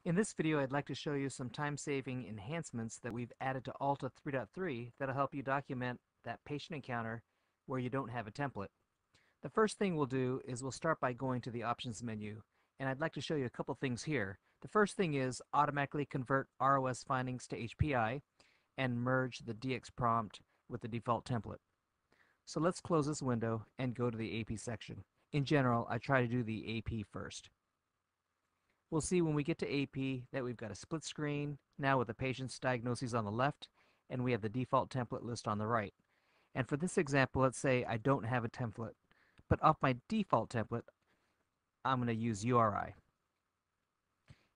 In this video, I'd like to show you some time-saving enhancements that we've added to AHLTA 3.3 that'll help you document that patient encounter where you don't have a template. The first thing we'll do is we'll start by going to the options menu, and I'd like to show you a couple things here. The first thing is automatically convert ROS findings to HPI and merge the DX prompt with the default template. So let's close this window and go to the AP section. In general, I try to do the AP first. We'll see when we get to AP that we've got a split screen now with the patient's diagnoses on the left, and we have the default template list on the right. And for this example, let's say I don't have a template, but off my default template, I'm going to use URI.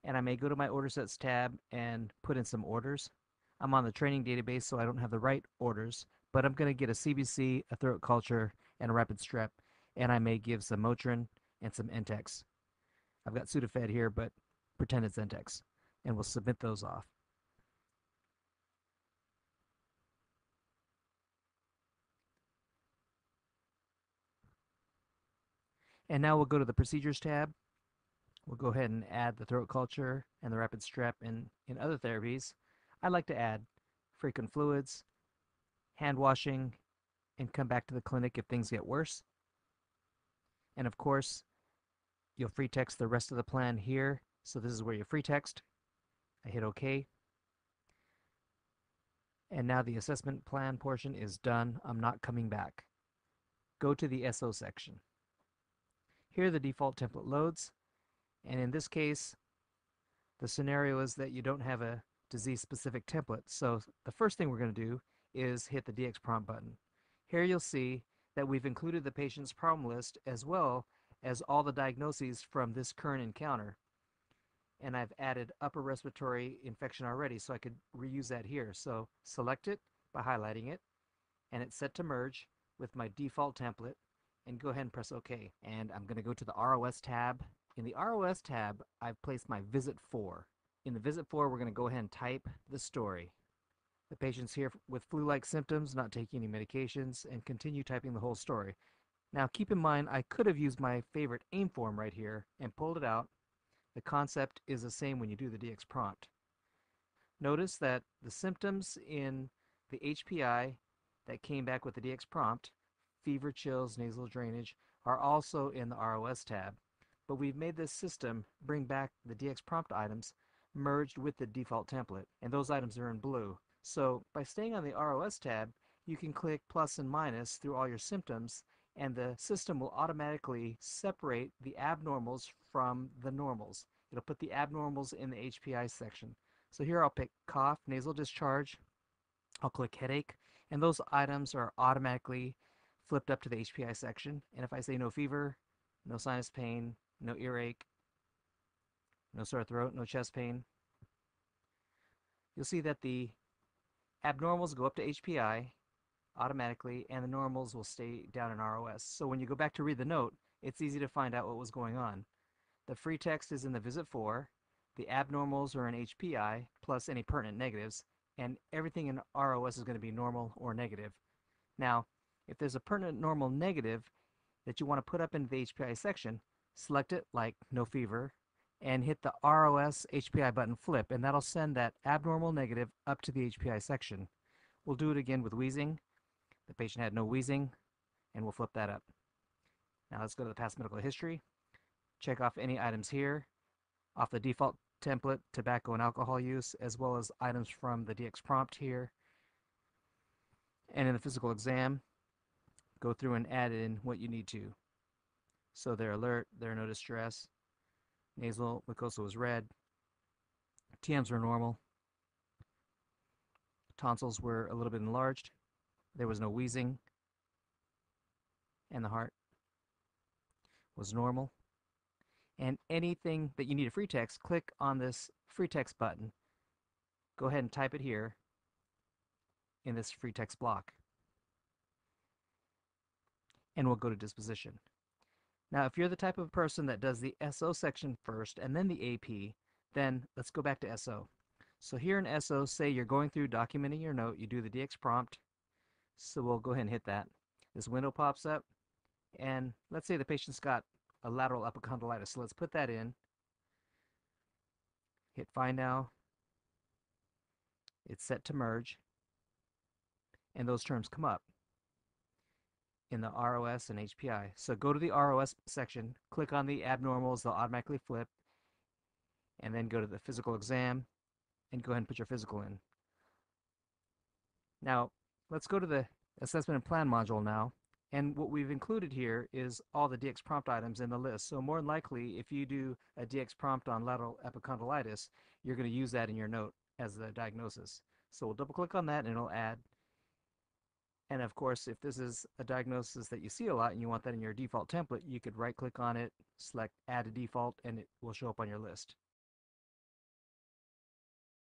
And I may go to my order sets tab and put in some orders. I'm on the training database, so I don't have the right orders, but I'm going to get a CBC, a throat culture, and a rapid strep, and I may give some Motrin and some Entex. I've got Sudafed here, but pretend it's Entex, and we'll submit those off. And now we'll go to the Procedures tab. We'll go ahead and add the throat culture and the rapid strep. And in other therapies, I like to add frequent fluids, hand washing, and come back to the clinic if things get worse. And of course, you'll free text the rest of the plan here. So this is where you free text. I hit OK. And now the assessment plan portion is done. I'm not coming back. Go to the SO section. Here the default template loads, and in this case, the scenario is that you don't have a disease-specific template. So the first thing we're going to do is hit the DX prompt button. Here you'll see that we've included the patient's problem list as well as all the diagnoses from this current encounter. And I've added upper respiratory infection already, so I could reuse that here. So select it by highlighting it, and it's set to merge with my default template, and go ahead and press OK. And I'm going to go to the ROS tab. In the ROS tab, I've placed my visit 4. In the visit 4, we're going to go ahead and type the story. The patient's here with flu-like symptoms, not taking any medications, and continue typing the whole story. Now keep in mind, I could have used my favorite AIM form right here and pulled it out. The concept is the same when you do the DX prompt. Notice that the symptoms in the HPI that came back with the DX prompt, fever, chills, nasal drainage, are also in the ROS tab. But we've made this system bring back the DX prompt items merged with the default template, and those items are in blue. So by staying on the ROS tab, you can click plus and minus through all your symptoms, and the system will automatically separate the abnormals from the normals. It'll put the abnormals in the HPI section. So here I'll pick cough, nasal discharge, I'll click headache, and those items are automatically flipped up to the HPI section. And if I say no fever, no sinus pain, no earache, no sore throat, no chest pain, you'll see that the abnormals go up to HPI automatically, and the normals will stay down in ROS. So when you go back to read the note, it's easy to find out what was going on. The free text is in the visit 4, the abnormals are in HPI, plus any pertinent negatives, and everything in ROS is going to be normal or negative. Now, if there's a pertinent normal negative that you want to put up into the HPI section, select it like no fever, and hit the ROS HPI button flip, and that'll send that abnormal negative up to the HPI section. We'll do it again with wheezing. The patient had no wheezing, and we'll flip that up. Now let's go to the past medical history. Check off any items here. Off the default template, tobacco and alcohol use, as well as items from the DX prompt here. And in the physical exam, go through and add in what you need to. So they're alert, they're no distress. Nasal mucosa was red. TMs were normal. Tonsils were a little bit enlarged. There was no wheezing. And the heart was normal. And anything that you need a free text, click on this free text button. Go ahead and type it here in this free text block. And we'll go to disposition. Now, if you're the type of person that does the SO section first and then the AP, then let's go back to SO. So here in SO, say you're going through documenting your note, you do the DX prompt. So we'll go ahead and hit that. This window pops up, and let's say the patient's got a lateral epicondylitis. So let's put that in. Hit Find Now. It's set to merge, and those terms come up in the ROS and HPI. So go to the ROS section, click on the abnormals, they'll automatically flip, and then go to the physical exam and go ahead and put your physical in. Now, let's go to the assessment and plan module now. And what we've included here is all the DX prompt items in the list. So more than likely, if you do a DX prompt on lateral epicondylitis, you're going to use that in your note as the diagnosis. So we'll double click on that and it'll add. And of course, if this is a diagnosis that you see a lot and you want that in your default template, you could right click on it, select add a default, and it will show up on your list.